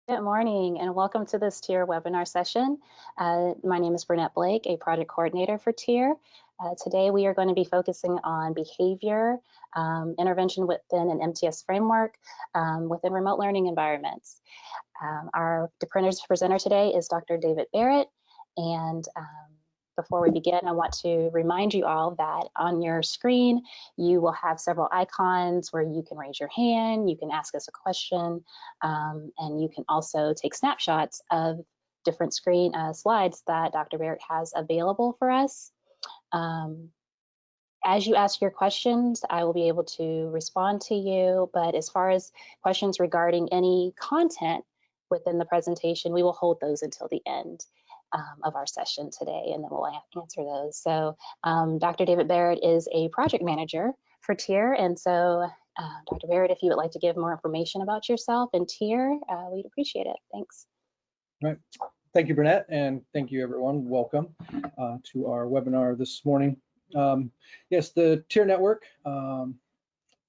Good morning and welcome to this TIER webinar session. My name is Burnett Blake, a project coordinator for TIER. Today we are going to be focusing on behavior intervention within an MTS framework within remote learning environments. Our presenter today is Dr. David Barrett, and before we begin, I want to remind you all that on your screen, you will have several icons where you can raise your hand, you can ask us a question, and you can also take snapshots of different screen slides that Dr. Barrett has available for us. As you ask your questions, I will be able to respond to you, but as far as questions regarding any content within the presentation, we will hold those until the end of our session today, and then we'll answer those. So Dr. David Barrett is a project manager for TIER, and so Dr. Barrett, if you would like to give more information about yourself and TIER, we'd appreciate it. Thanks. Right. Thank you, Burnett, and thank you, everyone. Welcome to our webinar this morning. Yes, the TIER network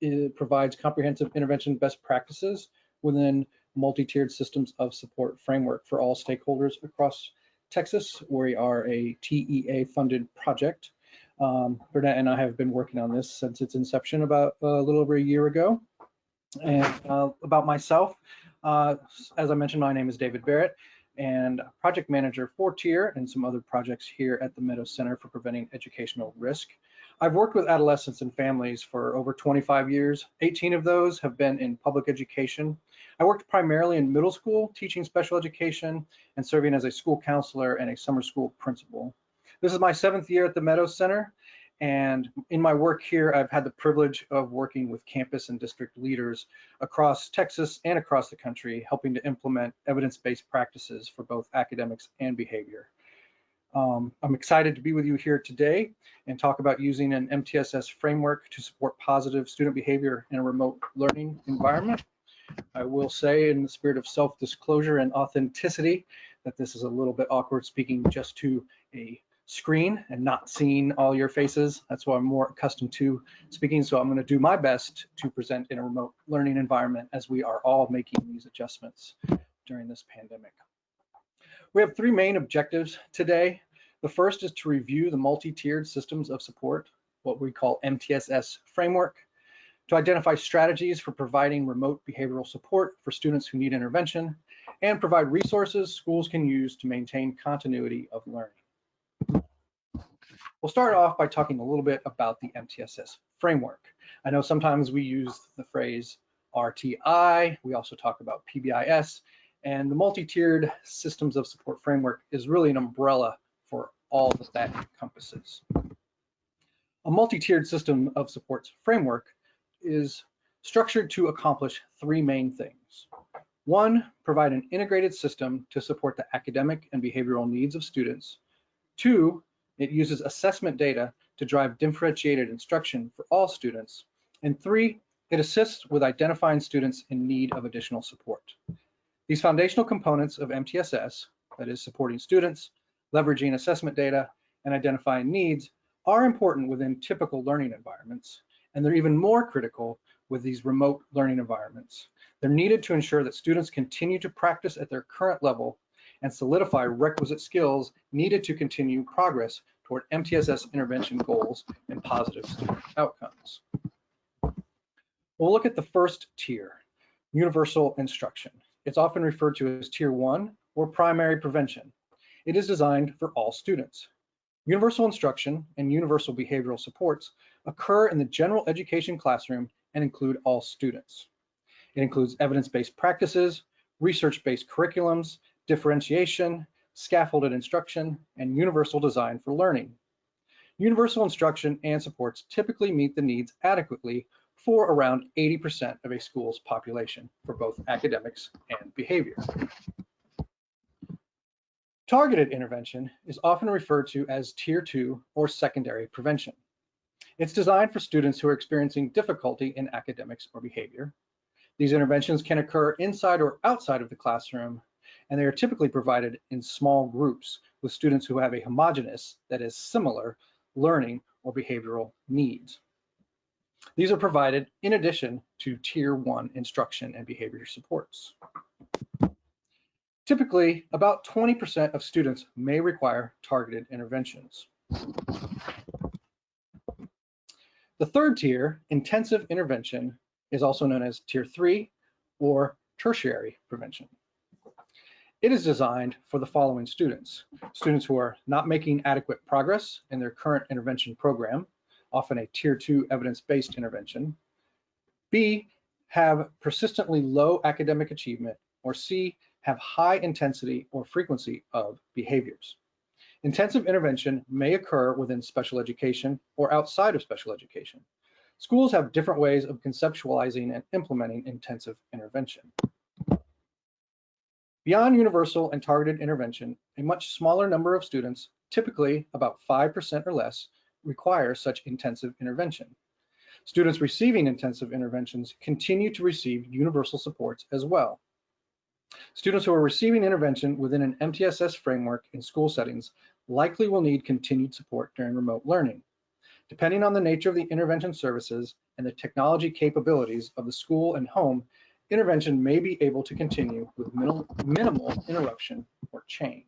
it provides comprehensive intervention best practices within multi-tiered systems of support framework for all stakeholders across Texas. We are a TEA-funded project. Burnett and I have been working on this since its inception about a little over a year ago. And about myself, as I mentioned, my name is David Barrett, and project manager for TIER and some other projects here at the Meadows Center for Preventing Educational Risk. I've worked with adolescents and families for over 25 years. 18 of those have been in public education. I worked primarily in middle school, teaching special education and serving as a school counselor and a summer school principal. This is my 7th year at the Meadows Center, and in my work here, I've had the privilege of working with campus and district leaders across Texas and across the country, helping to implement evidence-based practices for both academics and behavior. I'm excited to be with you here today and talk about using an MTSS framework to support positive student behavior in a remote learning environment. I will say, in the spirit of self-disclosure and authenticity, that this is a little bit awkward speaking just to a screen and not seeing all your faces. That's why I'm more accustomed to speaking. So I'm going to do my best to present in a remote learning environment as we are all making these adjustments during this pandemic. We have 3 main objectives today. The first is to review the multi-tiered systems of support, what we call MTSS framework, to identify strategies for providing remote behavioral support for students who need intervention, and provide resources schools can use to maintain continuity of learning. We'll start off by talking a little bit about the MTSS framework. I know sometimes we use the phrase RTI, we also talk about PBIS, and the multi-tiered systems of support framework is really an umbrella for all that that encompasses. A multi-tiered system of supports framework is structured to accomplish 3 main things. 1, provide an integrated system to support the academic and behavioral needs of students. 2, it uses assessment data to drive differentiated instruction for all students. And 3, it assists with identifying students in need of additional support. These foundational components of MTSS, that is supporting students, leveraging assessment data, and identifying needs, are important within typical learning environments, and they're even more critical with these remote learning environments. They're needed to ensure that students continue to practice at their current level and solidify requisite skills needed to continue progress toward MTSS intervention goals and positive student outcomes. We'll look at the first tier, universal instruction. It's often referred to as Tier 1 or primary prevention. It is designed for all students. Universal instruction and universal behavioral supports occur in the general education classroom and include all students. It includes evidence-based practices, research-based curriculums, differentiation, scaffolded instruction, and universal design for learning. Universal instruction and supports typically meet the needs adequately for around 80% of a school's population for both academics and behavior. Targeted intervention is often referred to as Tier 2 or secondary prevention. It's designed for students who are experiencing difficulty in academics or behavior. These interventions can occur inside or outside of the classroom, and they are typically provided in small groups with students who have a homogeneous, that is similar, learning or behavioral needs. These are provided in addition to Tier 1 instruction and behavior supports. Typically, about 20% of students may require targeted interventions. The third tier, intensive intervention, is also known as Tier 3 or tertiary prevention. It is designed for the following students: students who are not making adequate progress in their current intervention program, often a Tier 2 evidence-based intervention; B, have persistently low academic achievement; or C, have high intensity or frequency of behaviors. Intensive intervention may occur within special education or outside of special education. Schools have different ways of conceptualizing and implementing intensive intervention. Beyond universal and targeted intervention, a much smaller number of students, typically about 5% or less, require such intensive intervention. Students receiving intensive interventions continue to receive universal supports as well. Students who are receiving intervention within an MTSS framework in school settings likely will need continued support during remote learning. Depending on the nature of the intervention services and the technology capabilities of the school and home, intervention may be able to continue with minimal interruption or change.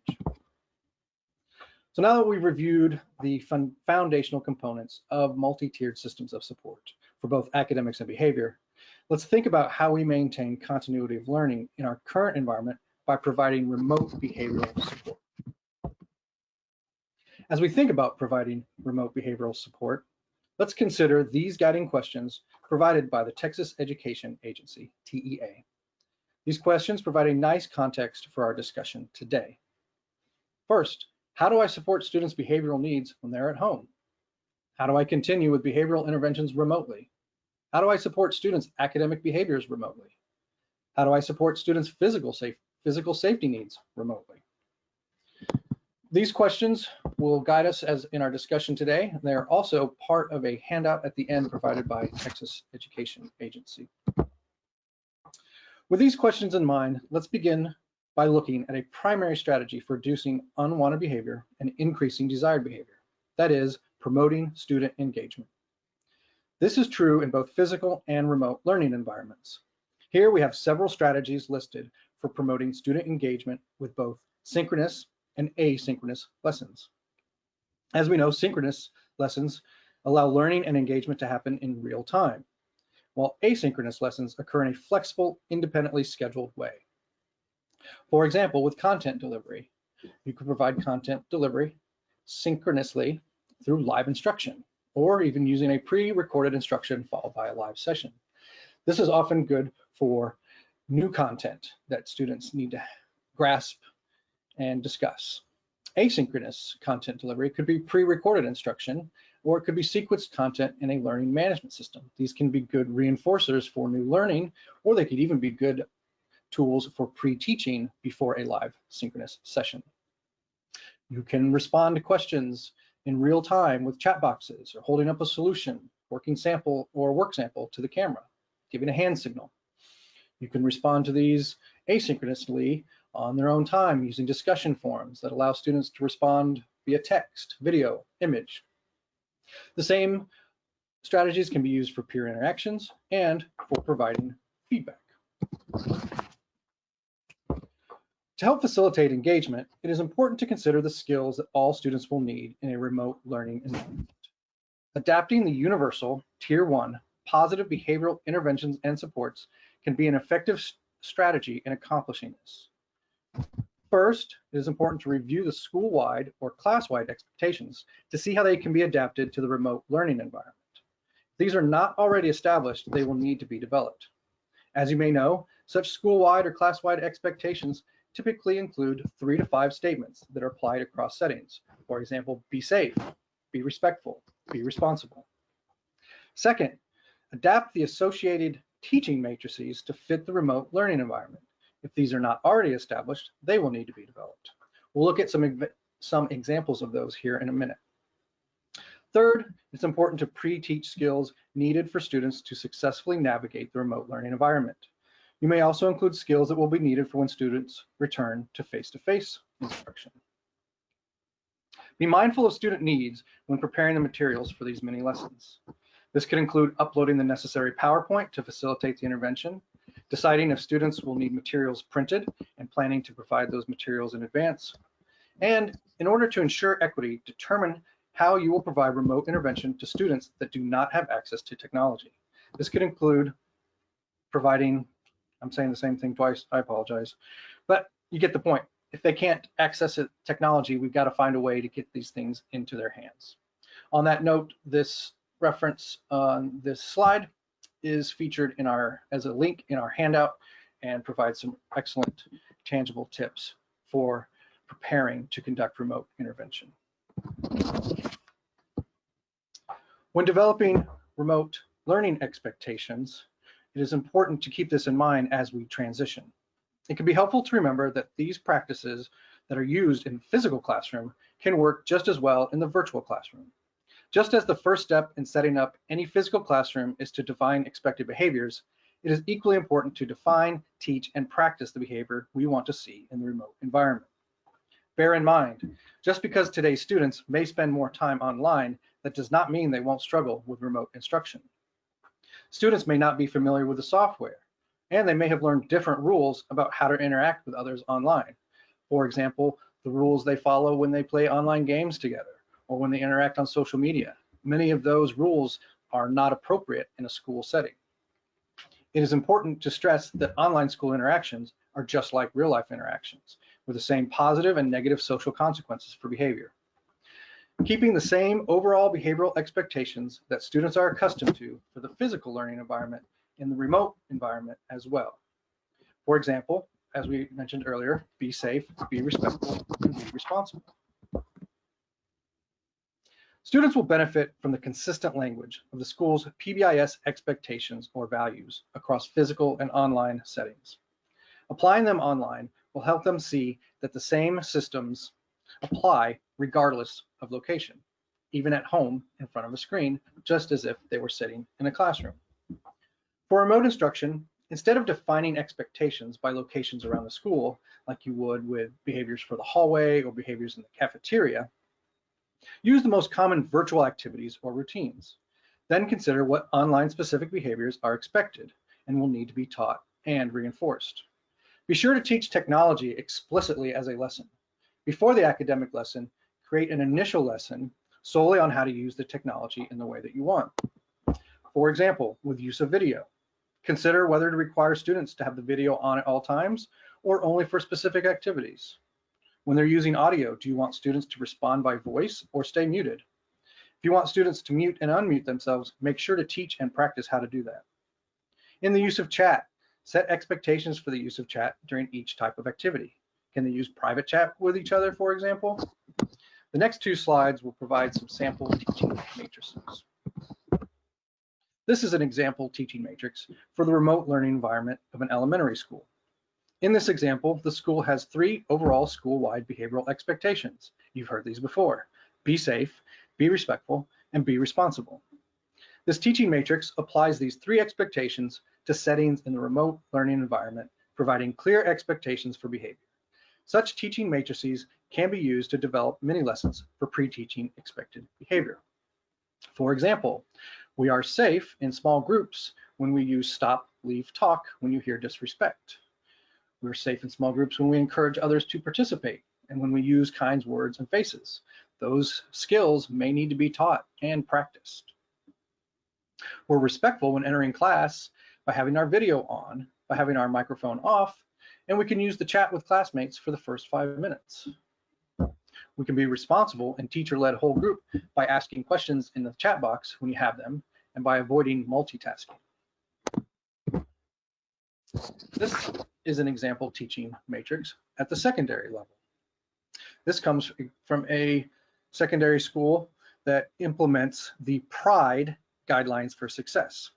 So now that we've reviewed the foundational components of multi-tiered systems of support for both academics and behavior, let's think about how we maintain continuity of learning in our current environment by providing remote behavioral support. As we think about providing remote behavioral support, let's consider these guiding questions provided by the Texas Education Agency, TEA. These questions provide a nice context for our discussion today. First, how do I support students' behavioral needs when they're at home? How do I continue with behavioral interventions remotely? How do I support students' academic behaviors remotely? How do I support students' physical safety needs remotely? These questions will guide us as in our discussion today. They are also part of a handout at the end provided by Texas Education Agency. With these questions in mind, let's begin by looking at a primary strategy for reducing unwanted behavior and increasing desired behavior. That is, promoting student engagement. This is true in both physical and remote learning environments. Here we have several strategies listed for promoting student engagement with both synchronous and asynchronous lessons. As we know, synchronous lessons allow learning and engagement to happen in real time, while asynchronous lessons occur in a flexible, independently scheduled way. For example, with content delivery, you could provide content delivery synchronously through live instruction, or even using a pre-recorded instruction followed by a live session. This is often good for new content that students need to grasp and discuss. Asynchronous content delivery could be pre-recorded instruction, or it could be sequenced content in a learning management system. These can be good reinforcers for new learning, or they could even be good tools for pre-teaching before a live synchronous session. You can respond to questions in real time with chat boxes or holding up a solution, working sample or work sample to the camera, giving a hand signal. You can respond to these asynchronously on their own time using discussion forums that allow students to respond via text, video, image. The same strategies can be used for peer interactions and for providing feedback. To help facilitate engagement, it is important to consider the skills that all students will need in a remote learning environment. Adapting the universal Tier 1 positive behavioral interventions and supports can be an effective strategy in accomplishing this. First, it is important to review the school-wide or class-wide expectations to see how they can be adapted to the remote learning environment. If these are not already established, they will need to be developed. As you may know, such school-wide or class-wide expectations typically include 3 to 5 statements that are applied across settings. For example, be safe, be respectful, be responsible. Second, adapt the associated teaching matrices to fit the remote learning environment. If these are not already established, they will need to be developed. We'll look at some examples of those here in a minute. Third, it's important to pre-teach skills needed for students to successfully navigate the remote learning environment. You may also include skills that will be needed for when students return to face-to-face instruction. Be mindful of student needs when preparing the materials for these mini lessons. This could include uploading the necessary PowerPoint to facilitate the intervention, deciding if students will need materials printed and planning to provide those materials in advance. And in order to ensure equity, determine how you will provide remote intervention to students that do not have access to technology. This could include providing, I'm saying the same thing twice, I apologize, but you get the point. If they can't access technology, we've got to find a way to get these things into their hands. On that note, this reference on this slide is featured as a link in our handout and provides some excellent tangible tips for preparing to conduct remote intervention. When developing remote learning expectations, it is important to keep this in mind as we transition. It can be helpful to remember that these practices that are used in the physical classroom can work just as well in the virtual classroom. Just as the first step in setting up any physical classroom is to define expected behaviors, it is equally important to define, teach, and practice the behavior we want to see in the remote environment. Bear in mind, just because today's students may spend more time online, that does not mean they won't struggle with remote instruction. Students may not be familiar with the software, and they may have learned different rules about how to interact with others online. For example, the rules they follow when they play online games together or when they interact on social media. Many of those rules are not appropriate in a school setting. It is important to stress that online school interactions are just like real-life interactions, with the same positive and negative social consequences for behavior. Keeping the same overall behavioral expectations that students are accustomed to for the physical learning environment in the remote environment as well. For example, as we mentioned earlier, be safe, be respectful, and be responsible. Students will benefit from the consistent language of the school's PBIS expectations or values across physical and online settings. Applying them online will help them see that the same systems apply regardless of location, even at home in front of a screen, just as if they were sitting in a classroom. For remote instruction, instead of defining expectations by locations around the school, like you would with behaviors for the hallway or behaviors in the cafeteria, use the most common virtual activities or routines. Then consider what online specific behaviors are expected and will need to be taught and reinforced. Be sure to teach technology explicitly as a lesson. Before the academic lesson, create an initial lesson solely on how to use the technology in the way that you want. For example, with use of video, consider whether to require students to have the video on at all times or only for specific activities. When they're using audio, do you want students to respond by voice or stay muted? If you want students to mute and unmute themselves, make sure to teach and practice how to do that. In the use of chat, set expectations for the use of chat during each type of activity. Can they use private chat with each other, for example? The next two slides will provide some sample teaching matrices. This is an example teaching matrix for the remote learning environment of an elementary school. In this example, the school has 3 overall school-wide behavioral expectations. You've heard these before. Be safe, be respectful, and be responsible. This teaching matrix applies these 3 expectations to settings in the remote learning environment, providing clear expectations for behavior. Such teaching matrices can be used to develop mini lessons for pre-teaching expected behavior. For example, we are safe in small groups when we use stop, leave, talk when you hear disrespect. We're safe in small groups when we encourage others to participate and when we use kind words and faces. Those skills may need to be taught and practiced. We're respectful when entering class by having our video on, by having our microphone off, and we can use the chat with classmates for the first 5 minutes. We can be responsible and teacher-led whole group by asking questions in the chat box when you have them and by avoiding multitasking. This is an example teaching matrix at the secondary level. This comes from a secondary school that implements the PRIDE Guidelines for Success.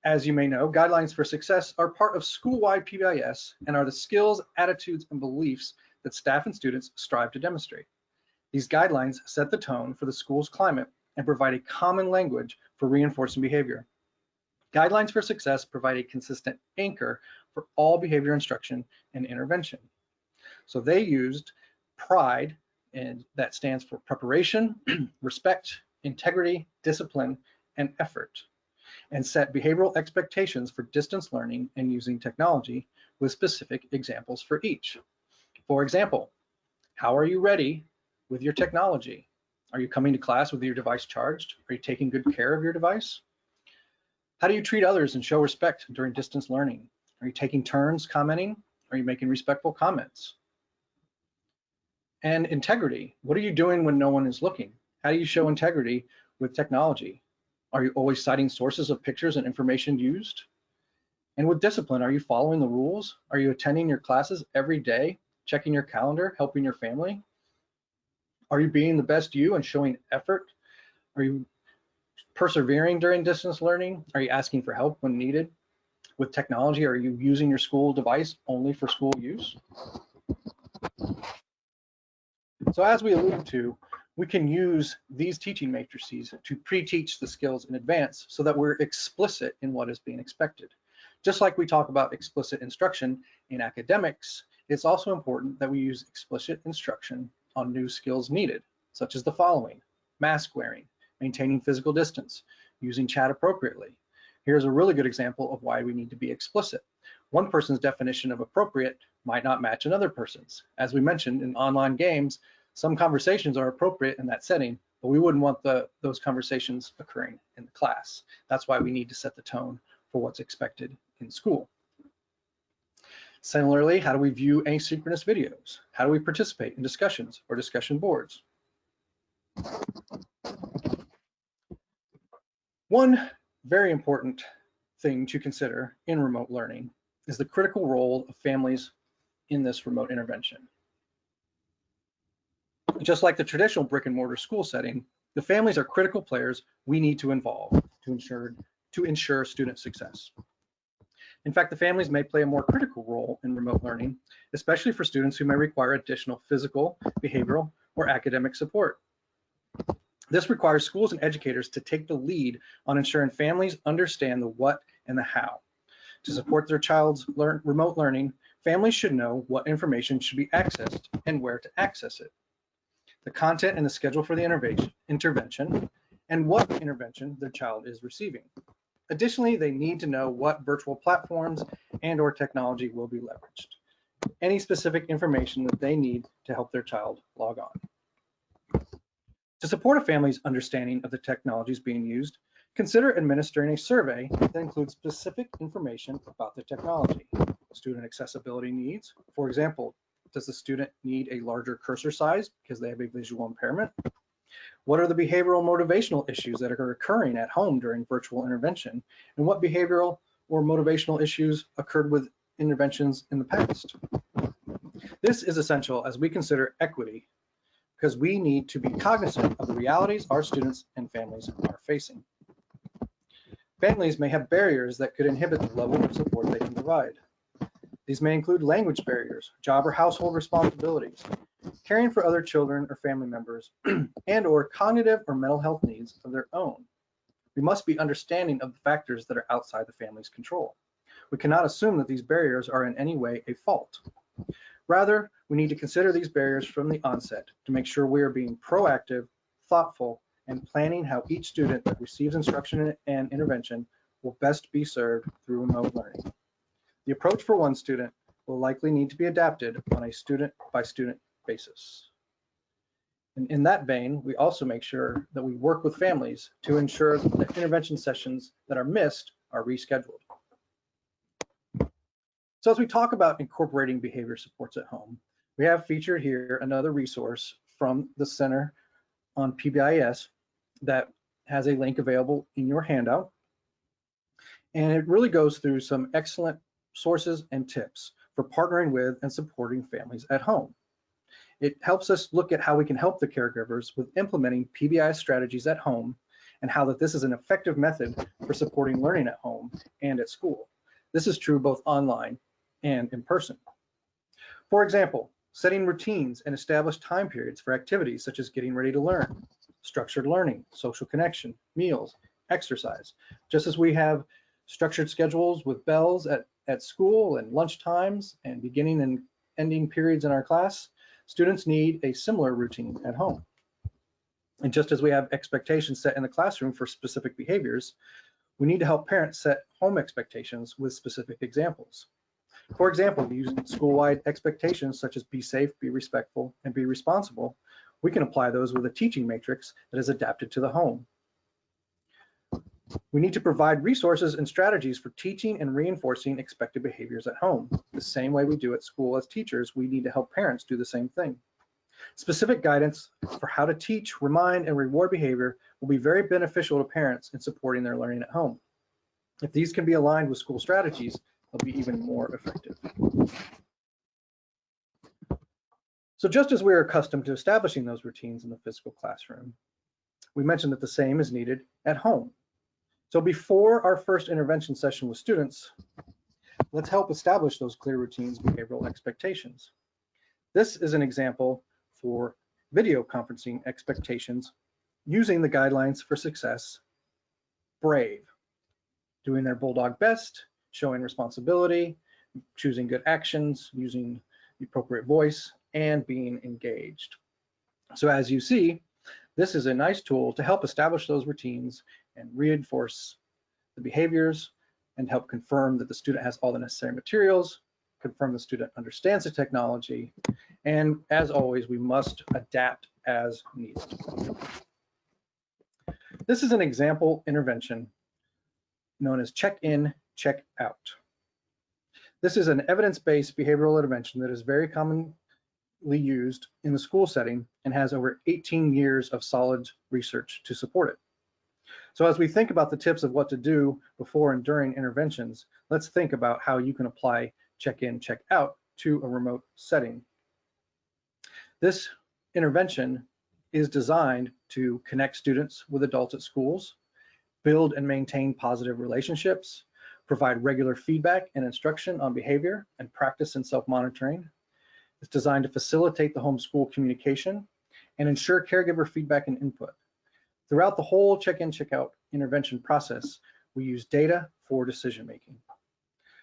As you may know, Guidelines for Success are part of school-wide PBIS and are the skills, attitudes, and beliefs that staff and students strive to demonstrate. These guidelines set the tone for the school's climate and provide a common language for reinforcing behavior. Guidelines for Success provide a consistent anchor for all behavior instruction and intervention. So they used PRIDE, and that stands for preparation, respect, integrity, discipline, and effort. and set behavioral expectations for distance learning and using technology with specific examples for each. For example, how are you ready with your technology? Are you coming to class with your device charged? Are you taking good care of your device? How do you treat others and show respect during distance learning? Are you taking turns commenting? Are you making respectful comments? And integrity, what are you doing when no one is looking? How do you show integrity with technology? Are you always citing sources of pictures and information used? And with discipline, are you following the rules? Are you attending your classes every day, checking your calendar, helping your family? Are you being the best you and showing effort? Are you persevering during distance learning? Are you asking for help when needed? With technology, are you using your school device only for school use? So as we alluded to, we can use these teaching matrices to pre-teach the skills in advance so that we're explicit in what is being expected. Just like we talk about explicit instruction in academics, it's also important that we use explicit instruction on new skills needed, such as the following: mask wearing, maintaining physical distance, using chat appropriately. Here's a really good example of why we need to be explicit. One person's definition of appropriate might not match another person's. As we mentioned, in online games, some conversations are appropriate in that setting, but we wouldn't want those conversations occurring in the class. That's why we need to set the tone for what's expected in school. Similarly, how do we view asynchronous videos? How do we participate in discussions or discussion boards? One very important thing to consider in remote learning is the critical role of families in this remote intervention. Just like the traditional brick and mortar school setting, the families are critical players we need to involve to ensure student success. In fact, the families may play a more critical role in remote learning, especially for students who may require additional physical, behavioral, or academic support. This requires schools and educators to take the lead on ensuring families understand the what and the how. To support their child's remote learning, families should know what information should be accessed and where to access it, the content and the schedule for the intervention, and what intervention their child is receiving. Additionally, they need to know what virtual platforms and/or technology will be leveraged, any specific information that they need to help their child log on. To support a family's understanding of the technologies being used, consider administering a survey that includes specific information about the technology. Student accessibility needs. For example, does the student need a larger cursor size because they have a visual impairment? What are the behavioral motivational issues that are occurring at home during virtual intervention? And what behavioral or motivational issues occurred with interventions in the past? This is essential as we consider equity, because we need to be cognizant of the realities our students and families are facing. Families may have barriers that could inhibit the level of support they can provide. These may include language barriers, job or household responsibilities, caring for other children or family members, and/or cognitive or mental health needs of their own. We must be understanding of the factors that are outside the family's control. We cannot assume that these barriers are in any way a fault. Rather, we need to consider these barriers from the onset to make sure we are being proactive, thoughtful, and planning how each student that receives instruction and intervention will best be served through remote learning. The approach for one student will likely need to be adapted on a student-by-student basis. And in that vein, we also make sure that we work with families to ensure that intervention sessions that are missed are rescheduled. So as we talk about incorporating behavior supports at home, we have featured here another resource from the Center on PBIS that has a link available in your handout. And it really goes through some excellent sources and tips for partnering with and supporting families at home. It helps us look at how we can help the caregivers with implementing PBI strategies at home and how that this is an effective method for supporting learning at home and at school. This is true both online and in person. For example, setting routines and established time periods for activities such as getting ready to learn, structured learning, social connection, meals, exercise. Just as we have structured schedules with bells at school and lunch times and beginning and ending periods in our class, students need a similar routine at home. And just as we have expectations set in the classroom for specific behaviors, We need to help parents set home expectations with specific examples. For example, using school-wide expectations such as be safe, be respectful, and be responsible, we can apply those with a teaching matrix that is adapted to the home. We need to provide resources and strategies for teaching and reinforcing expected behaviors at home. The same way we do at school as teachers, we need to help parents do the same thing. Specific guidance for how to teach, remind, and reward behavior will be very beneficial to parents in supporting their learning at home. If these can be aligned with school strategies, they'll be even more effective. So just as we are accustomed to establishing those routines in the physical classroom, we mentioned that the same is needed at home. So before our first intervention session with students, let's help establish those clear routines, behavioral expectations. This is an example for video conferencing expectations using the guidelines for success, BRAVE, doing their bulldog best, showing responsibility, choosing good actions, using the appropriate voice, and being engaged. So as you see, this is a nice tool to help establish those routines and reinforce the behaviors and help confirm that the student has all the necessary materials, confirm the student understands the technology, and as always, we must adapt as needed. This is an example intervention known as check-in, check-out. This is an evidence-based behavioral intervention that is very commonly used in the school setting and has over 18 years of solid research to support it. So as we think about the tips of what to do before and during interventions, let's think about how you can apply check-in, check-out to a remote setting. This intervention is designed to connect students with adults at schools, build and maintain positive relationships, provide regular feedback and instruction on behavior and practice and self-monitoring. It's designed to facilitate the homeschool communication and ensure caregiver feedback and input. Throughout the whole check-in, check-out intervention process, we use data for decision-making.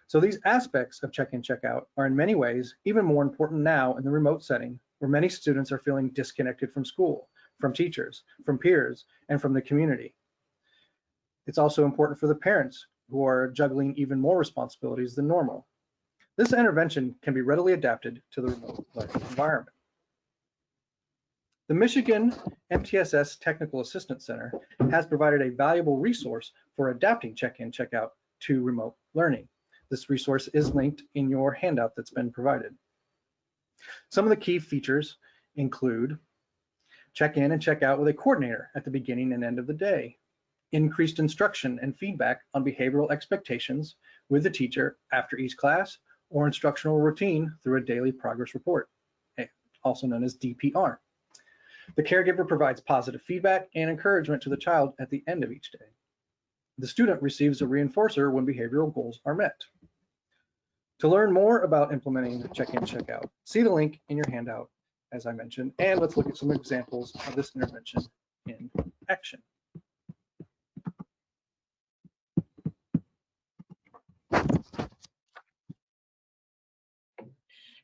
So these aspects of check-in, check-out are in many ways even more important now in the remote setting where many students are feeling disconnected from school, from teachers, from peers, and from the community. It's also important for the parents who are juggling even more responsibilities than normal. This intervention can be readily adapted to the remote learning environment. The Michigan MTSS Technical Assistance Center has provided a valuable resource for adapting check-in, check-out to remote learning. This resource is linked in your handout that's been provided. Some of the key features include check-in and check-out with a coordinator at the beginning and end of the day, increased instruction and feedback on behavioral expectations with the teacher after each class, or instructional routine through a daily progress report, also known as DPR. The caregiver provides positive feedback and encouragement to the child at the end of each day. The student receives a reinforcer when behavioral goals are met. To learn more about implementing check-in, check-out, see the link in your handout, as I mentioned, and let's look at some examples of this intervention in action.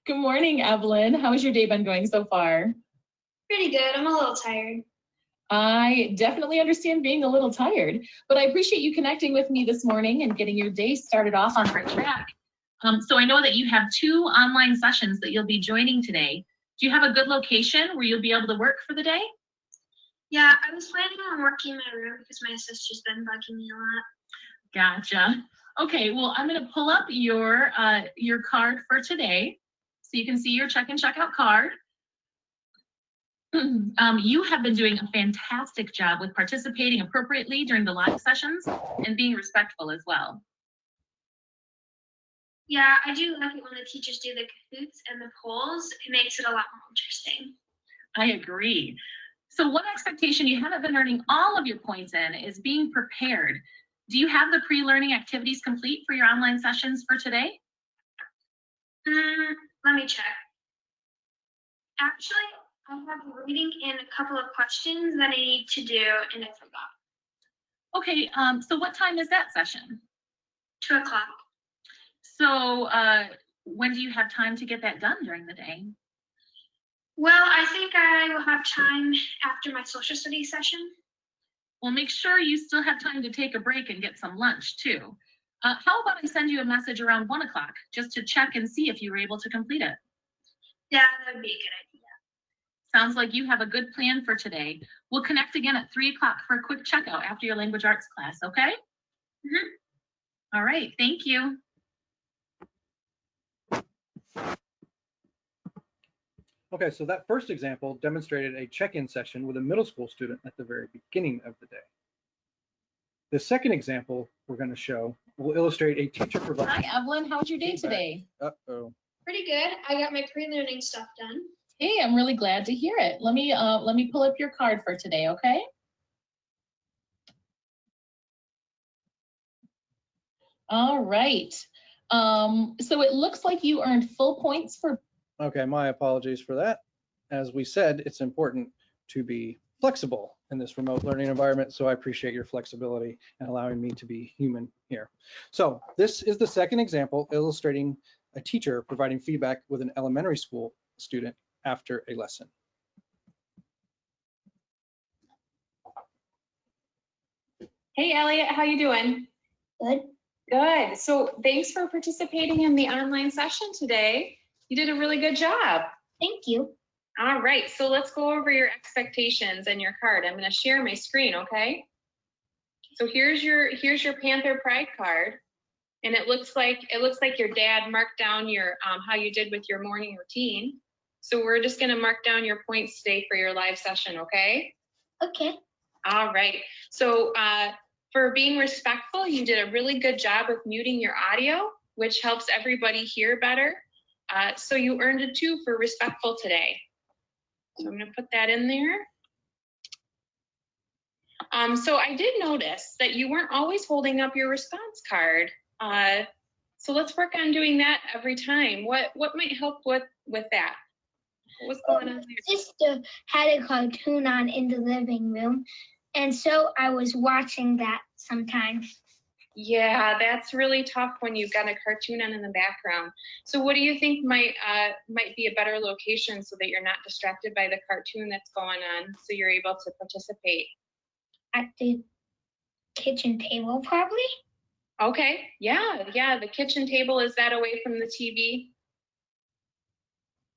Good morning, Evelyn. How has your day been going so far? Pretty good. I'm a little tired. I definitely understand being a little tired, but I appreciate you connecting with me this morning and getting your day started off on the right track. So I know that you have 2 online sessions that you'll be joining today. Do you have a good location where you'll be able to work for the day? Yeah, I was planning on working in my room because my sister's been bugging me a lot. Gotcha. Okay, well, I'm going to pull up your card for today so you can see your check-in, check-out card. You have been doing a fantastic job with participating appropriately during the live sessions and being respectful as well. Yeah, I do like it when the teachers do the Kahoots and the polls. It makes it a lot more interesting. I agree. So one expectation you haven't been earning all of your points in is being prepared. Do you have the pre-learning activities complete for your online sessions for today? Let me check. Actually, I have reading in a couple of questions that I need to do and I forgot. Okay, so what time is that session? 2 o'clock. So when do you have time to get that done during the day? Well, I think I will have time after my social studies session. Well, make sure you still have time to take a break and get some lunch too. How about I send you a message around 1 o'clock just to check and see if you were able to complete it? Yeah, that'd be a good idea. Sounds like you have a good plan for today. We'll connect again at 3 o'clock for a quick checkout after your language arts class, okay? All right, thank you. Okay, so that first example demonstrated a check-in session with a middle school student at the very beginning of the day. The second example we're going to show will illustrate a teacher providing. Hi, Evelyn. How was your day today? Uh-oh. Pretty good. I got my pre-learning stuff done. Hey, I'm really glad to hear it. Let me pull up your card for today, okay? All right. So it looks like you earned full points for. Okay, my apologies for that. As we said, it's important to be flexible in this remote learning environment, so I appreciate your flexibility and allowing me to be human here. So this is the second example illustrating a teacher providing feedback with an elementary school student after a lesson. Hey, Elliot, how you doing? Good. Good. So thanks for participating in the online session today. You did a really good job. Thank you. All right, so let's go over your expectations and your card. I'm going to share my screen, okay? So here's your Panther Pride card, and it looks like your dad marked down your how you did with your morning routine. So we're just going to mark down your points today for your live session, okay? Okay. All right. So for being respectful, you did a really good job of muting your audio, which helps everybody hear better. So you earned a 2 for respectful today. So I'm going to put that in there. So I did notice that you weren't always holding up your response card. So let's work on doing that every time. What might help with that? What's going on there? Sister had a cartoon on in the living room, and so I was watching that sometimes. Yeah, that's really tough when you've got a cartoon on in the background. So what do you think might be a better location so that you're not distracted by the cartoon that's going on, so you're able to participate? At the kitchen table, probably. Okay, yeah, the kitchen table, is that away from the TV?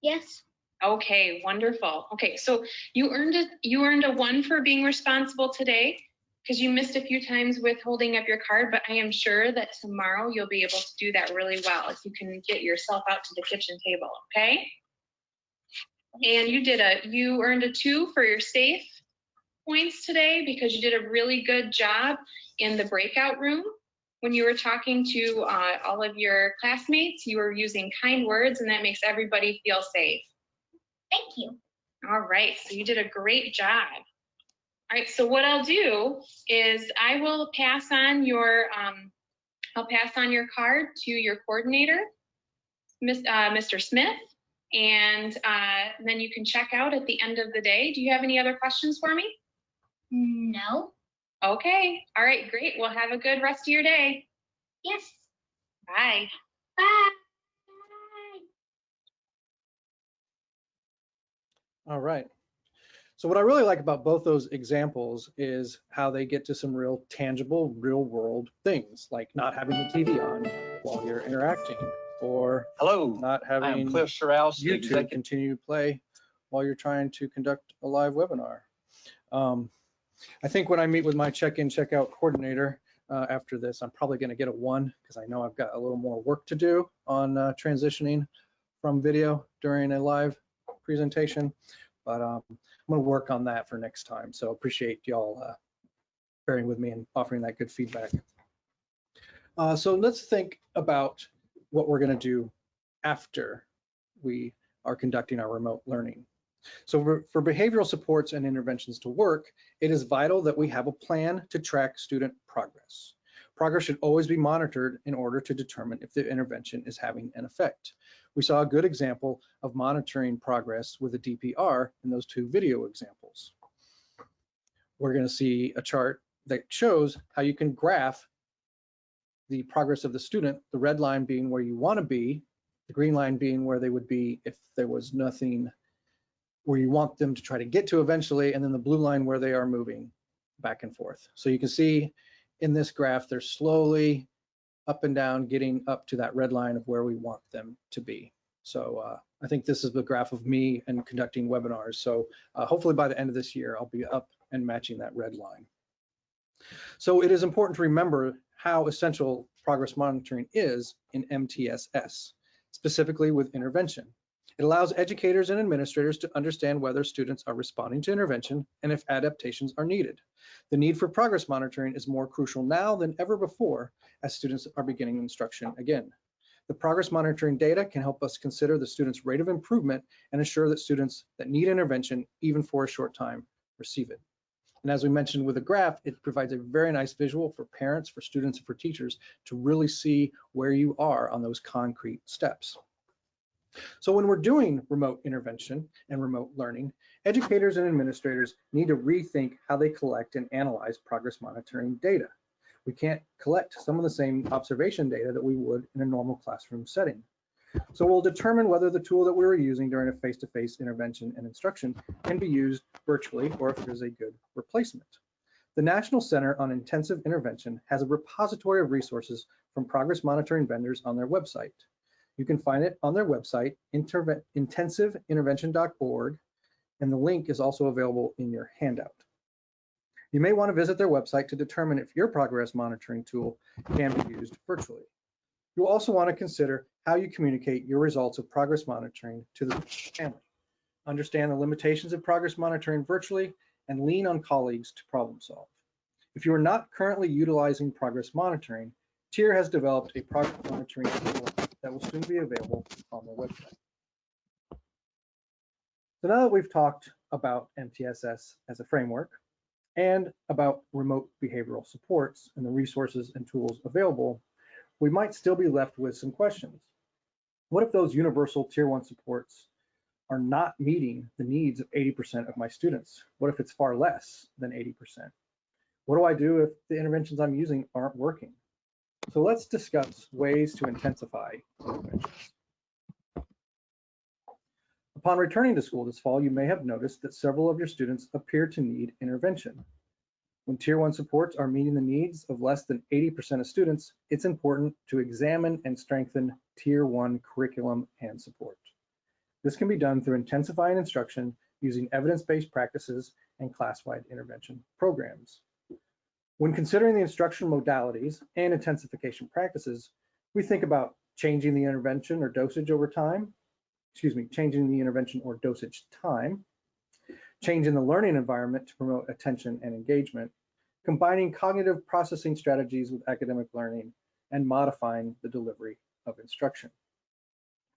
Yes. Okay, wonderful. Okay, so you earned a 1 for being responsible today, because you missed a few times with holding up your card, but I am sure that tomorrow you'll be able to do that really well if you can get yourself out to the kitchen table, okay? And you earned a 2 for your safe points today, because you did a really good job in the breakout room. When you were talking to all of your classmates, you were using kind words, and that makes everybody feel safe. Thank you. All right, so you did a great job. All right, so what I'll do is I will pass on your card to your coordinator, Mr. Smith, and then you can check out at the end of the day. Do you have any other questions for me? No. Okay, all right, great. Well, have a good rest of your day. Yes. Bye. Bye. All right. So what I really like about both those examples is how they get to some real tangible, real world things, like not having the TV on while you're interacting, or Hello, not I am having Cliff Sorowski, YouTube executive. continue to play while you're trying to conduct a live webinar. I think when I meet with my check-in, check-out coordinator after this, I'm probably going to get a 1, because I know I've got a little more work to do on transitioning from video during a live presentation, but I'm going to work on that for next time. So appreciate y'all bearing with me and offering that good feedback. So let's think about what we're going to do after we are conducting our remote learning. So for behavioral supports and interventions to work, it is vital that we have a plan to track student progress. Progress should always be monitored in order to determine if the intervention is having an effect. We saw a good example of monitoring progress with a DPR in those 2 video examples. We're going to see a chart that shows how you can graph the progress of the student, the red line being where you want to be, the green line being where they would be if there was nothing where you want them to try to get to eventually, and then the blue line where they are moving. back and forth. So you can see in this graph, they're slowly up and down, getting up to that red line of where we want them to be. So I think this is the graph of me and conducting webinars. So hopefully by the end of this year, I'll be up and matching that red line. So it is important to remember how essential progress monitoring is in MTSS, specifically with intervention. It allows educators and administrators to understand whether students are responding to intervention and if adaptations are needed. The need for progress monitoring is more crucial now than ever before as students are beginning instruction again. The progress monitoring data can help us consider the student's rate of improvement and ensure that students that need intervention, even for a short time, receive it. And as we mentioned with the graph, it provides a very nice visual for parents, for students, and for teachers to really see where you are on those concrete steps. So when we're doing remote intervention and remote learning, educators and administrators need to rethink how they collect and analyze progress monitoring data. We can't collect some of the same observation data that we would in a normal classroom setting. So we'll determine whether the tool that we were using during a face-to-face intervention and instruction can be used virtually or if there's a good replacement. The National Center on Intensive Intervention has a repository of resources from progress monitoring vendors on their website. You can find it on their website, intensiveintervention.org, and the link is also available in your handout. You may want to visit their website to determine if your progress monitoring tool can be used virtually. You'll also want to consider how you communicate your results of progress monitoring to the family. Understand the limitations of progress monitoring virtually and lean on colleagues to problem solve. If you are not currently utilizing progress monitoring, TIER has developed a progress monitoring tool that will soon be available on their website. So now that we've talked about MTSS as a framework and about remote behavioral supports and the resources and tools available, we might still be left with some questions. What if those universal Tier 1 supports are not meeting the needs of 80% of my students? What if it's far less than 80%? What do I do if the interventions I'm using aren't working? So let's discuss ways to intensify interventions. Upon returning to school this fall, you may have noticed that several of your students appear to need intervention. When Tier 1 supports are meeting the needs of less than 80% of students, it's important to examine and strengthen Tier 1 curriculum and support. This can be done through intensifying instruction using evidence-based practices and class-wide intervention programs. When considering the instructional modalities and intensification practices, we think about changing the intervention or dosage over time, changing the intervention or dosage time, changing the learning environment to promote attention and engagement, combining cognitive processing strategies with academic learning, and modifying the delivery of instruction.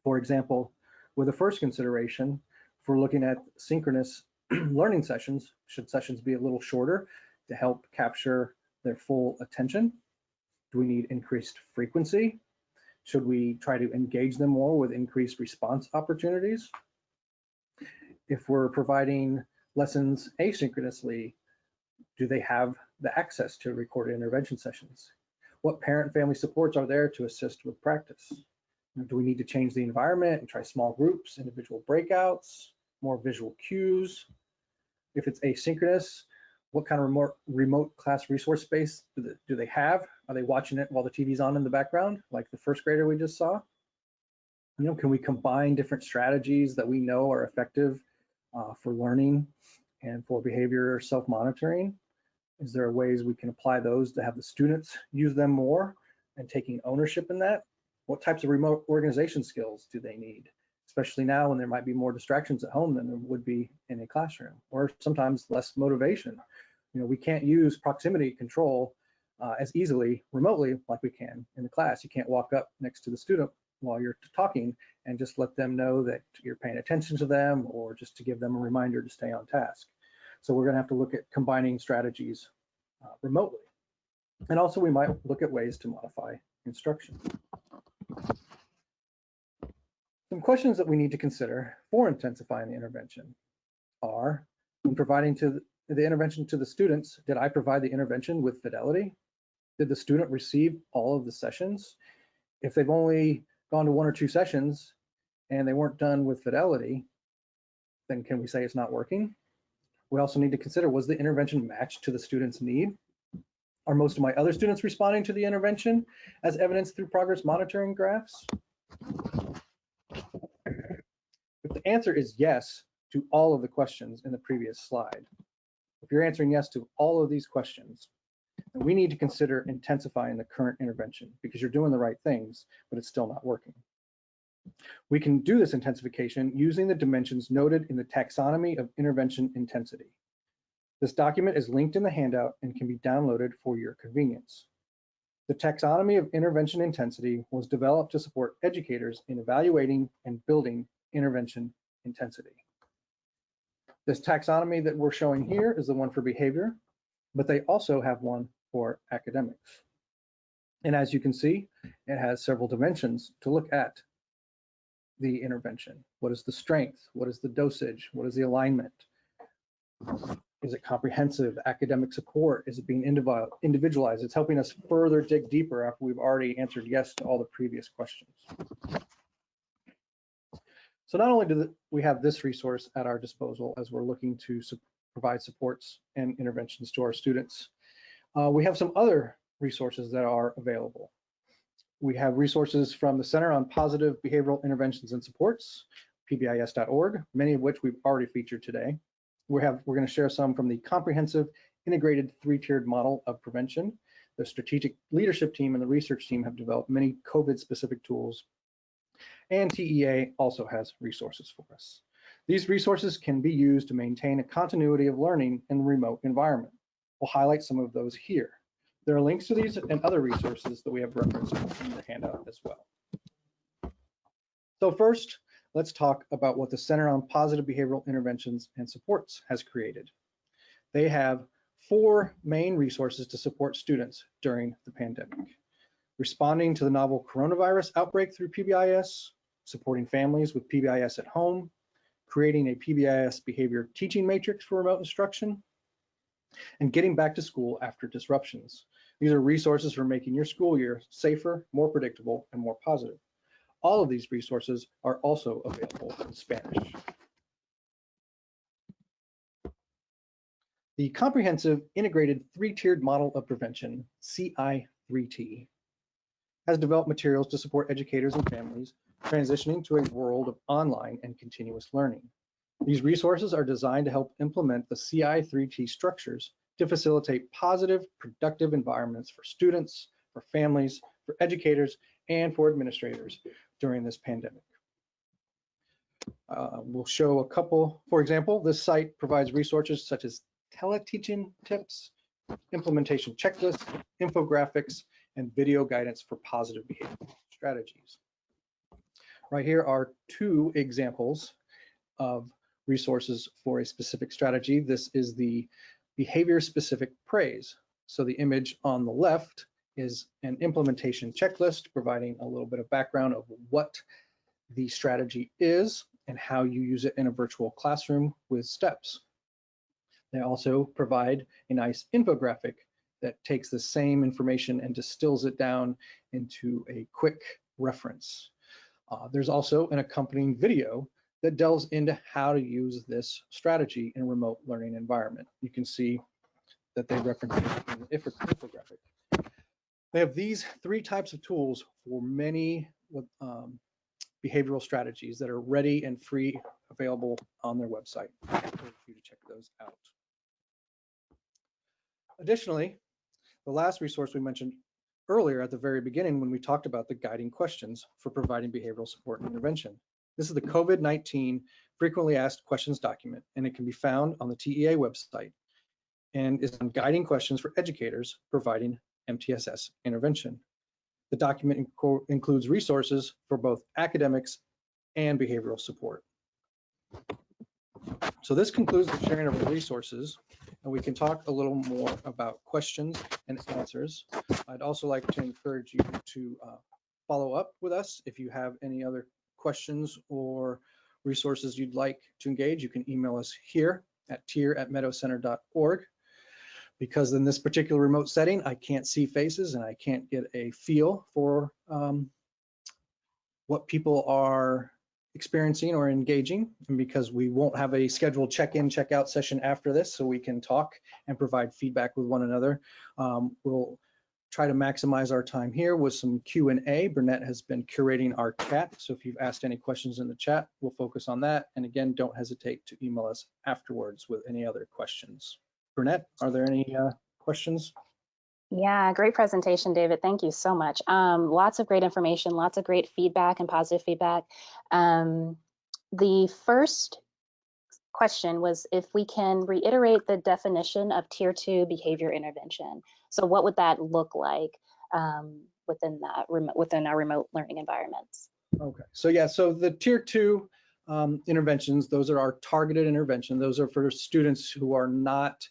For example, with the first consideration, if we're looking at synchronous learning sessions, should sessions be a little shorter to help capture their full attention? Do we need increased frequency? Should we try to engage them more with increased response opportunities? If we're providing lessons asynchronously, do they have the access to recorded intervention sessions? What parent-family supports are there to assist with practice? Do we need to change the environment and try small groups, individual breakouts, more visual cues? If it's asynchronous, what kind of remote class resource space do they have? Are they watching it while the TV's on in the background, like the first grader we just saw? Can we combine different strategies that we know are effective for learning and for behavior self-monitoring? Is there ways we can apply those to have the students use them more and taking ownership in that? What types of remote organization skills do they need? Especially now when there might be more distractions at home than there would be in a classroom, or sometimes less motivation. We can't use proximity control as easily remotely like we can in the class. You can't walk up next to the student while you're talking and just let them know that you're paying attention to them, or just to give them a reminder to stay on task. So we're going to have to look at combining strategies remotely. And also we might look at ways to modify instruction. Some questions that we need to consider for intensifying the intervention are, when providing the intervention to the students, did I provide the intervention with fidelity? Did the student receive all of the sessions? If they've only gone to 1 or 2 sessions and they weren't done with fidelity, then can we say it's not working? We also need to consider, was the intervention matched to the student's need? Are most of my other students responding to the intervention as evidenced through progress monitoring graphs? If the answer is yes to all of the questions in the previous slide, if you're answering yes to all of these questions, then we need to consider intensifying the current intervention because you're doing the right things, but it's still not working. We can do this intensification using the dimensions noted in the taxonomy of intervention intensity. This document is linked in the handout and can be downloaded for your convenience. The taxonomy of intervention intensity was developed to support educators in evaluating and building intervention intensity. This taxonomy that we're showing here is the one for behavior, but they also have one for academics. And as you can see, it has several dimensions to look at the intervention. What is the strength? What is the dosage? What is the alignment? Is it comprehensive? Academic support? Is it being individualized? It's helping us further dig deeper after we've already answered yes to all the previous questions. So not only do we have this resource at our disposal as we're looking to provide supports and interventions to our students, we have some other resources that are available. We have resources from the Center on Positive Behavioral Interventions and Supports, pbis.org, many of which we've already featured today. We're going to share some from the Comprehensive Integrated Three-Tiered Model of Prevention. The strategic leadership team and the research team have developed many COVID-specific tools, and TEA also has resources for us. These resources can be used to maintain a continuity of learning in the remote environment. We'll highlight some of those here. There are links to these and other resources that we have referenced in the handout as well. So first, let's talk about what the Center on Positive Behavioral Interventions and Supports has created. They have 4 main resources to support students during the pandemic: responding to the novel coronavirus outbreak through PBIS, supporting families with PBIS at home, creating a PBIS behavior teaching matrix for remote instruction, and getting back to school after disruptions. These are resources for making your school year safer, more predictable, and more positive. All of these resources are also available in Spanish. The Comprehensive Integrated Three-Tiered Model of Prevention, CI3T, has developed materials to support educators and families transitioning to a world of online and continuous learning. These resources are designed to help implement the CI3T structures to facilitate positive, productive environments for students, for families, for educators, and for administrators during this pandemic. We'll show a couple. For example, this site provides resources such as teleteaching tips, implementation checklists, infographics, and video guidance for positive behavior strategies. Right here are 2 examples of resources for a specific strategy. This is the behavior-specific praise. So the image on the left is an implementation checklist providing a little bit of background of what the strategy is and how you use it in a virtual classroom with steps. They also provide a nice infographic that takes the same information and distills it down into a quick reference. There's also an accompanying video that delves into how to use this strategy in a remote learning environment. You can see that they reference it in the infographic. They have these 3 types of tools for many behavioral strategies that are ready and free, available on their website. I encourage you to check those out. Additionally, the last resource we mentioned earlier at the very beginning when we talked about the guiding questions for providing behavioral support and intervention. This is the COVID-19 frequently asked questions document, and it can be found on the TEA website and is on guiding questions for educators providing MTSS intervention. The document includes resources for both academics and behavioral support. So this concludes the sharing of the resources, and we can talk a little more about questions and answers. I'd also like to encourage you to follow up with us if you have any other questions or resources you'd like to engage. You can email us here at tier@meadowcenter.org. Because in this particular remote setting, I can't see faces and I can't get a feel for what people are experiencing or engaging, and because we won't have a scheduled check-in, check-out session after this, so we can talk and provide feedback with one another. We'll try to maximize our time here with some Q&A. Burnett has been curating our chat, so if you've asked any questions in the chat, we'll focus on that. And again, don't hesitate to email us afterwards with any other questions. Burnett, are there any questions? Yeah, great presentation, David. Thank you so much. Lots of great information, lots of great feedback and positive feedback. The first question was if we can reiterate the definition of Tier 2 behavior intervention. So what would that look like within our remote learning environments? Okay, so yeah, so the Tier 2 interventions, those are our targeted intervention. Those are for students who are not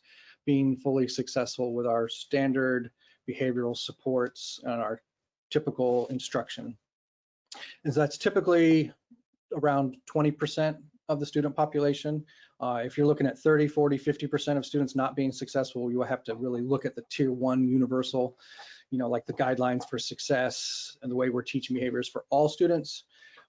being fully successful with our standard behavioral supports and our typical instruction. And so that's typically around 20% of the student population. If you're looking at 30, 40, 50% of students not being successful, you will have to really look at the Tier 1 universal, like the guidelines for success and the way we're teaching behaviors for all students.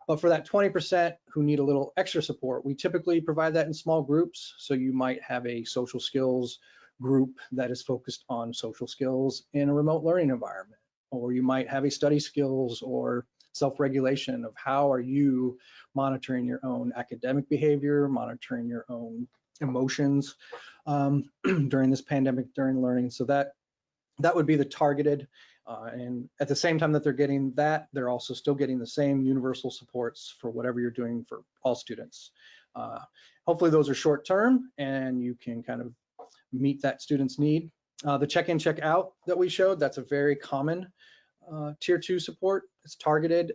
But for that 20% who need a little extra support, we typically provide that in small groups. So you might have a social skills group that is focused on social skills in a remote learning environment, or you might have a study skills or self-regulation of how are you monitoring your own academic behavior, monitoring your own emotions during this pandemic, during learning. So that would be the targeted, and at the same time that they're getting that, they're also still getting the same universal supports for whatever you're doing for all students. Hopefully those are short term and you can kind of meet that student's need. The check-in, check-out that we showed, that's a very common Tier 2 support. It's targeted.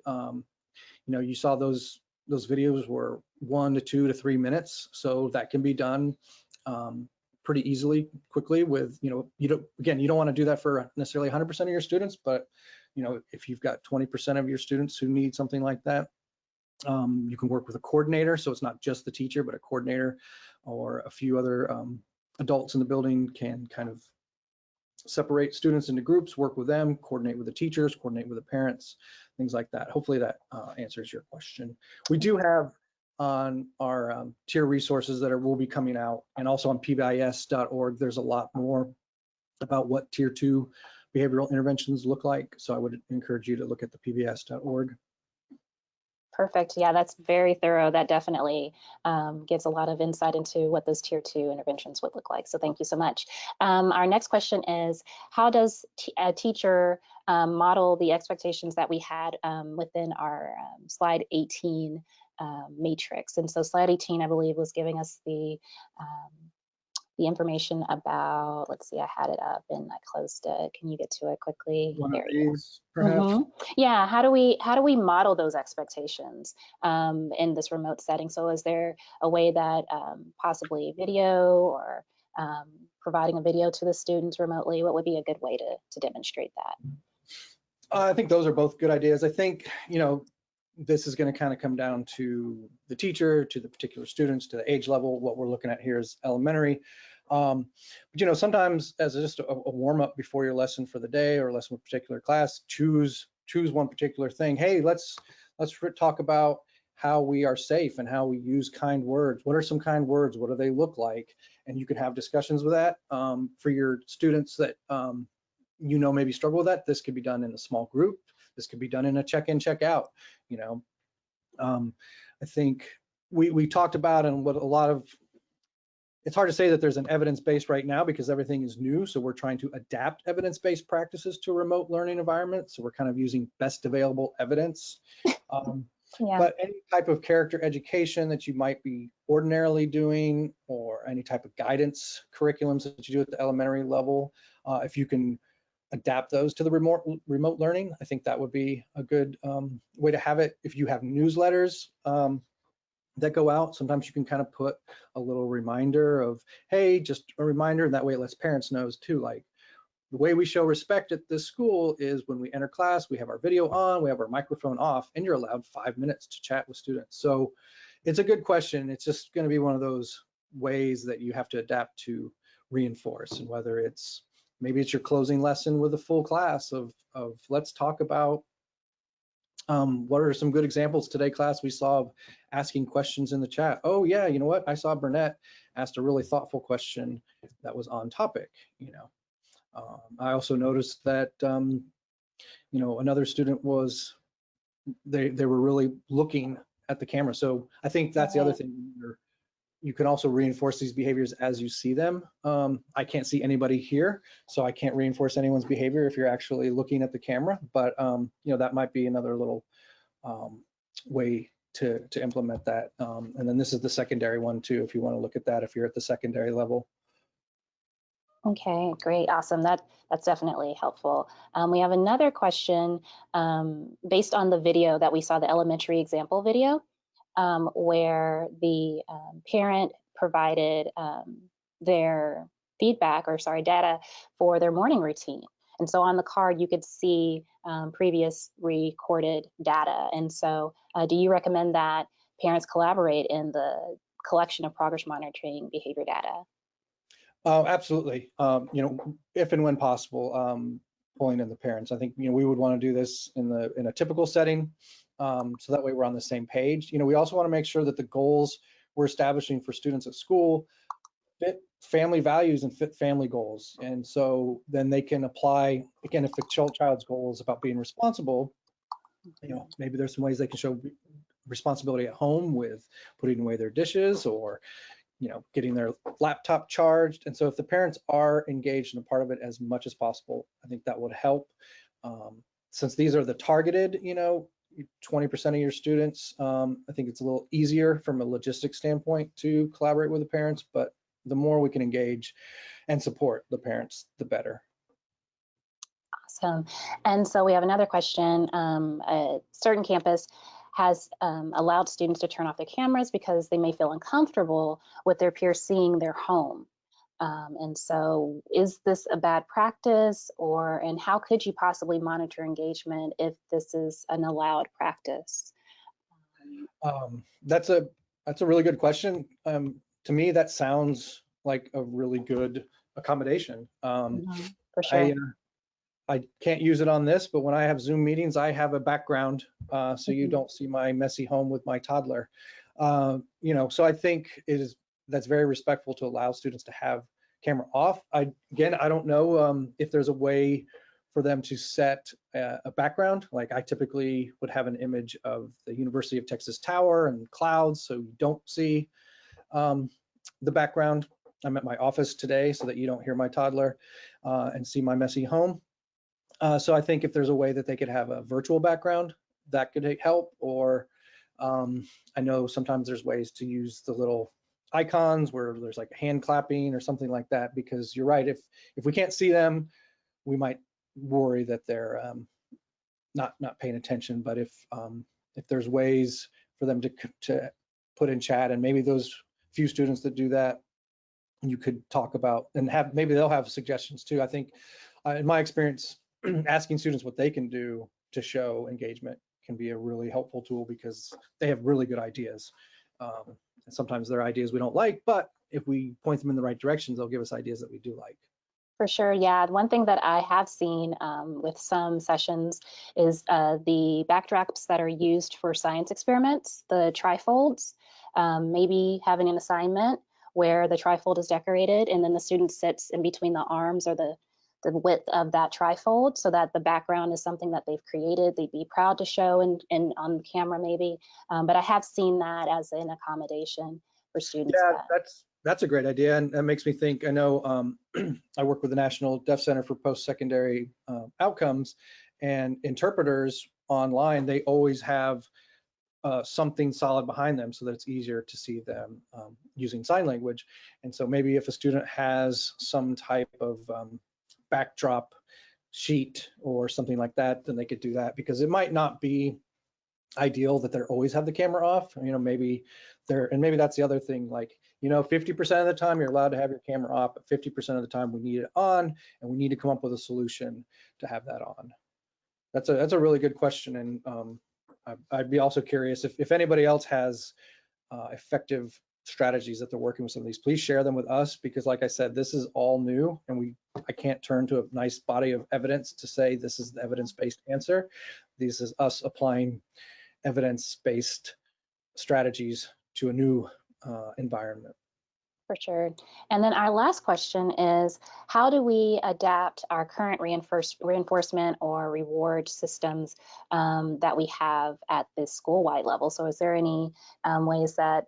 You saw those videos were 1 to 2 to 3 minutes, so that can be done pretty easily, quickly. With you don't want to do that for necessarily 100% of your students, but if you've got 20% of your students who need something like that, you can work with a coordinator, so it's not just the teacher, but a coordinator or a few other adults in the building can kind of separate students into groups, work with them, coordinate with the teachers, coordinate with the parents, things like that. Hopefully that answers your question. We do have on our tier resources that will be coming out, and also on pbis.org, there's a lot more about what Tier 2 behavioral interventions look like. So I would encourage you to look at the pbis.org. Perfect. Yeah, that's very thorough. That definitely gives a lot of insight into what those Tier 2 interventions would look like. So thank you so much. Our next question is, how does a teacher model the expectations that we had within our slide 18 matrix? And so slide 18, I believe, was giving us the information about, let's see, I had it up and I closed it. Can you get to it quickly? One there of you these, perhaps? Mm-hmm. Yeah, how do we model those expectations in this remote setting? So is there a way that possibly video or providing a video to the students remotely? What would be a good way to demonstrate that? I think those are both good ideas. I think, this is going to kind of come down to the teacher, to the particular students, to the age level. What we're looking at here is elementary. But sometimes as just a warm up before your lesson for the day or lesson with a particular class, choose one particular thing. Hey, let's talk about how we are safe and how we use kind words. What are some kind words? What do they look like? And you can have discussions with that for your students that maybe struggle with that. This could be done in a small group. This could be done in a check-in, check-out. I think we talked about, and what a lot of, it's hard to say that there's an evidence-based right now because everything is new. So we're trying to adapt evidence-based practices to a remote learning environment. So we're kind of using best available evidence. Yeah. But any type of character education that you might be ordinarily doing, or any type of guidance curriculums that you do at the elementary level, if you can adapt those to the remote learning, I think that would be a good way to have it. If you have newsletters that go out, sometimes you can kind of put a little reminder of, hey, just a reminder, and that way it lets parents know too, like, the way we show respect at this school is when we enter class, we have our video on, we have our microphone off, and you're allowed 5 minutes to chat with students. So it's a good question. It's just going to be one of those ways that you have to adapt to reinforce, and whether it's, maybe it's your closing lesson with a full class of let's talk about What are some good examples today, class? We saw asking questions in the chat. Oh yeah, you know what? I saw Burnett asked a really thoughtful question that was on topic. I also noticed that another student was they were really looking at the camera. So I think that's the other thing. You can also reinforce these behaviors as you see them. I can't see anybody here, so I can't reinforce anyone's behavior if you're actually looking at the camera. But that might be another little way to implement that. And then this is the secondary one too, if you want to look at that, if you're at the secondary level. Okay, great, awesome. That's definitely helpful. We have another question based on the video that we saw, the elementary example video, where the parent provided their feedback, or sorry, data for their morning routine. And so on the card, you could see previous recorded data. And so do you recommend that parents collaborate in the collection of progress monitoring behavior data? Absolutely. If and when possible, pulling in the parents. I think we would want to do this in a typical setting, so that way we're on the same page. We also want to make sure that the goals we're establishing for students at school fit family values and fit family goals, and so then they can apply. Again, if the child's goal is about being responsible, maybe there's some ways they can show responsibility at home with putting away their dishes, or getting their laptop charged. And so if the parents are engaged in a part of it as much as possible, I think that would help. Since these are the targeted, 20% of your students, I think it's a little easier from a logistics standpoint to collaborate with the parents, but the more we can engage and support the parents, the better. Awesome. And so we have another question. A certain campus has allowed students to turn off their cameras because they may feel uncomfortable with their peers seeing their home. And so is this a bad practice, and how could you possibly monitor engagement if this is an allowed practice? That's a really good question. To me, that sounds like a really good accommodation. For sure. I can't use it on this, but when I have Zoom meetings, I have a background so you don't see my messy home with my toddler. So I think that's very respectful to allow students to have camera off. I don't know if there's a way for them to set a background. Like I typically would have an image of the University of Texas Tower and clouds, so you don't see the background. I'm at my office today so that you don't hear my toddler and see my messy home. So I think if there's a way that they could have a virtual background, that could help. Or I know sometimes there's ways to use the little icons where there's like hand clapping or something like that, because you're right, if we can't see them, we might worry that they're not paying attention. But if there's ways for them to put in chat, and maybe those few students that do that, you could talk about and maybe they'll have suggestions too. I think in my experience, asking students what they can do to show engagement can be a really helpful tool, because they have really good ideas. And sometimes they're ideas we don't like, but if we point them in the right directions, they'll give us ideas that we do like. For sure, yeah. One thing that I have seen with some sessions is the backdrops that are used for science experiments, the trifolds, maybe having an assignment where the trifold is decorated and then the student sits in between the arms or the width of that trifold, so that the background is something that they've created, they'd be proud to show and on camera maybe. But I have seen that as an accommodation for students. Yeah, that's a great idea, and that makes me think. I know I work with the National Deaf Center for Post-Secondary Outcomes, and interpreters online, they always have something solid behind them so that it's easier to see them using sign language. And so maybe if a student has some type of backdrop sheet or something like that, then they could do that, because it might not be ideal that they're always have the camera off. Maybe maybe that's the other thing, like 50% of the time you're allowed to have your camera off, but 50% of the time we need it on, and we need to come up with a solution to have that on. That's a really good question, and I'd be also curious if anybody else has effective strategies that they're working with some of these, please share them with us, because like I said, this is all new, and I can't turn to a nice body of evidence to say this is the evidence-based answer. This is us applying evidence-based strategies to a new environment. For sure. And then our last question is, how do we adapt our current reinforcement or reward systems that we have at this school-wide level? So is there any ways that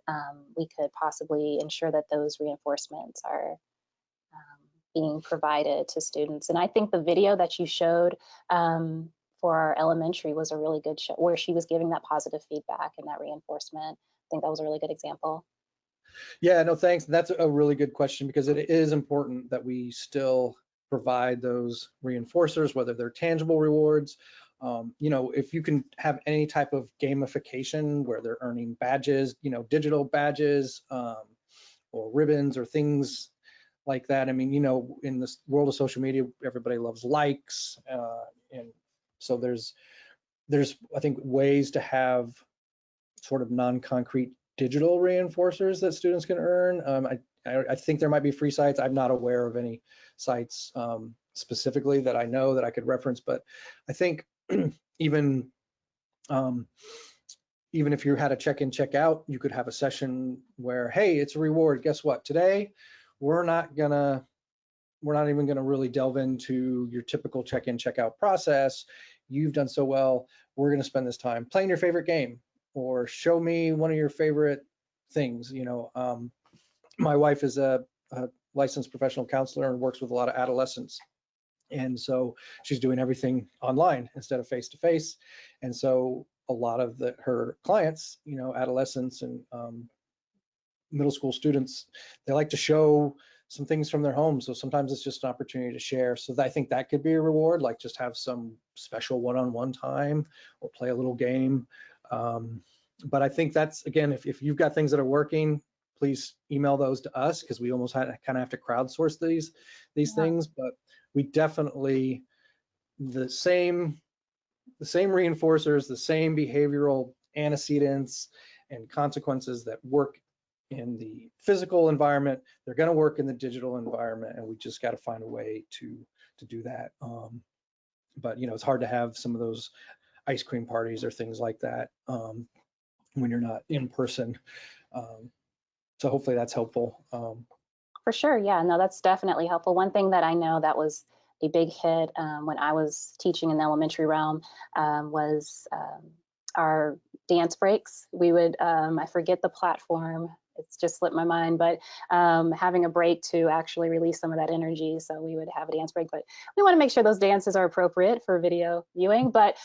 we could possibly ensure that those reinforcements are being provided to students? And I think the video that you showed for our elementary was a really good show, where she was giving that positive feedback and that reinforcement. I think that was a really good example. Yeah, no, thanks. That's a really good question, because it is important that we still provide those reinforcers, whether they're tangible rewards. You know, if you can have any type of gamification where they're earning badges, you know, digital badges or ribbons or things like that. I mean, you know, in this world of social media, everybody loves likes. And so there's, I think, ways to have sort of non-concrete digital reinforcers that students can earn. I think there might be free sites. I'm not aware of any sites specifically that I know that I could reference, but I think even if you had a check-in, check-out, you could have a session where, hey, it's a reward. Guess what? Today, we're not even gonna really delve into your typical check-in, check-out process. You've done so well. We're gonna spend this time playing your favorite game, or show me one of your favorite things. You know, my wife is a licensed professional counselor and works with a lot of adolescents. And so she's doing everything online instead of face-to-face. And so a lot of her clients, you know, adolescents and middle school students, they like to show some things from their homes. So sometimes it's just an opportunity to share. So I think that could be a reward, like just have some special one-on-one time or play a little game. But I think that's, again, if you've got things that are working, please email those to us, because we almost kind of have to crowdsource these things. But we definitely, the same reinforcers, the same behavioral antecedents and consequences that work in the physical environment, they're going to work in the digital environment, and we just got to find a way to do that. But you know, it's hard to have some of those ice cream parties or things like that when you're not in person. So hopefully that's helpful. For sure, yeah, no, that's definitely helpful. One thing that I know that was a big hit when I was teaching in the elementary realm was our dance breaks. We would, I forget the platform, it's just slipped my mind, but having a break to actually release some of that energy. So we would have a dance break, but we want to make sure those dances are appropriate for video viewing. But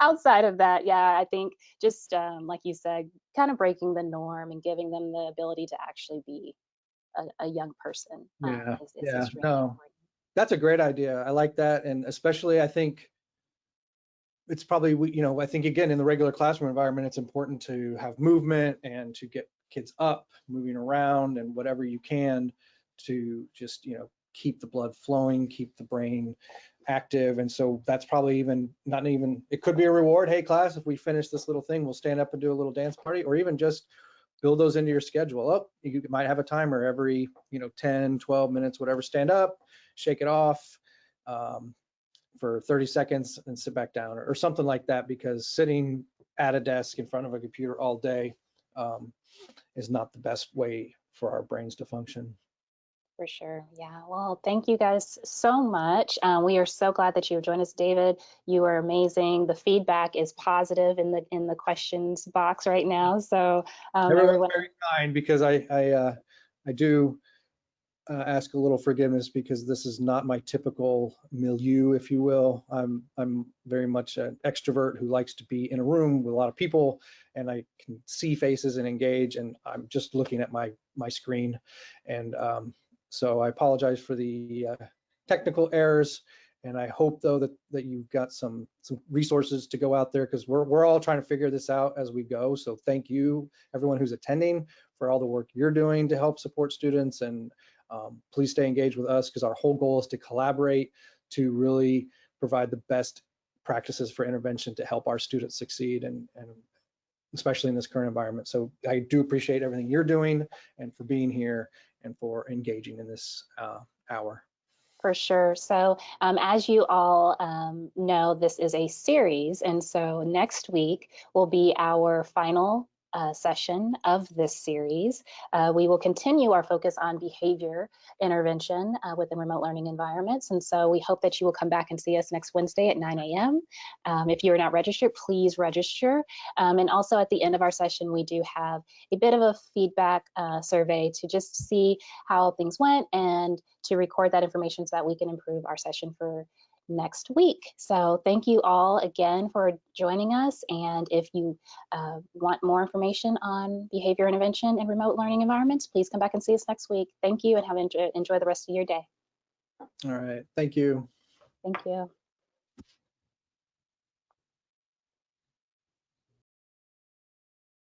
outside of that, yeah, I think just like you said, kind of breaking the norm and giving them the ability to actually be a young person. Yeah, is yeah, extremely no, important. that's a great idea. I like that, and especially I think it's probably, you know, I think again in the regular classroom environment, it's important to have movement and to get kids up, moving around, and whatever you can to just, you know, keep the blood flowing, keep the brain active. And so that's probably it could be a reward. Hey class, if we finish this little thing, we'll stand up and do a little dance party, or even just build those into your schedule. Oh, you might have a timer every, you know, 10, 12 minutes, whatever, stand up, shake it off for 30 seconds and sit back down, or something like that, because sitting at a desk in front of a computer all day is not the best way for our brains to function. For sure. Yeah. Well, thank you guys so much. We are so glad that you have joined us, David. You are amazing. The feedback is positive in the questions box right now. So everyone's very kind, because I do ask a little forgiveness, because this is not my typical milieu, if you will. I'm very much an extrovert who likes to be in a room with a lot of people, and I can see faces and engage, and I'm just looking at my screen. And so I apologize for the technical errors, and I hope though that you've got some resources to go out there, because we're all trying to figure this out as we go. So thank you, everyone who's attending, for all the work you're doing to help support students, and please stay engaged with us, because our whole goal is to collaborate to really provide the best practices for intervention to help our students succeed. And especially in this current environment. So I do appreciate everything you're doing and for being here and for engaging in this hour. For sure. So as you all know, this is a series. And so next week will be our final session of this series. We will continue our focus on behavior intervention within remote learning environments. And so we hope that you will come back and see us next Wednesday at 9 a.m. If you are not registered, please register. And also at the end of our session, we do have a bit of a feedback survey to just see how things went and to record that information so that we can improve our session for next week. So thank you all again for joining us. And if you want more information on behavior intervention in remote learning environments, please come back and see us next week. Thank you and enjoy the rest of your day. All right. Thank you. Thank you.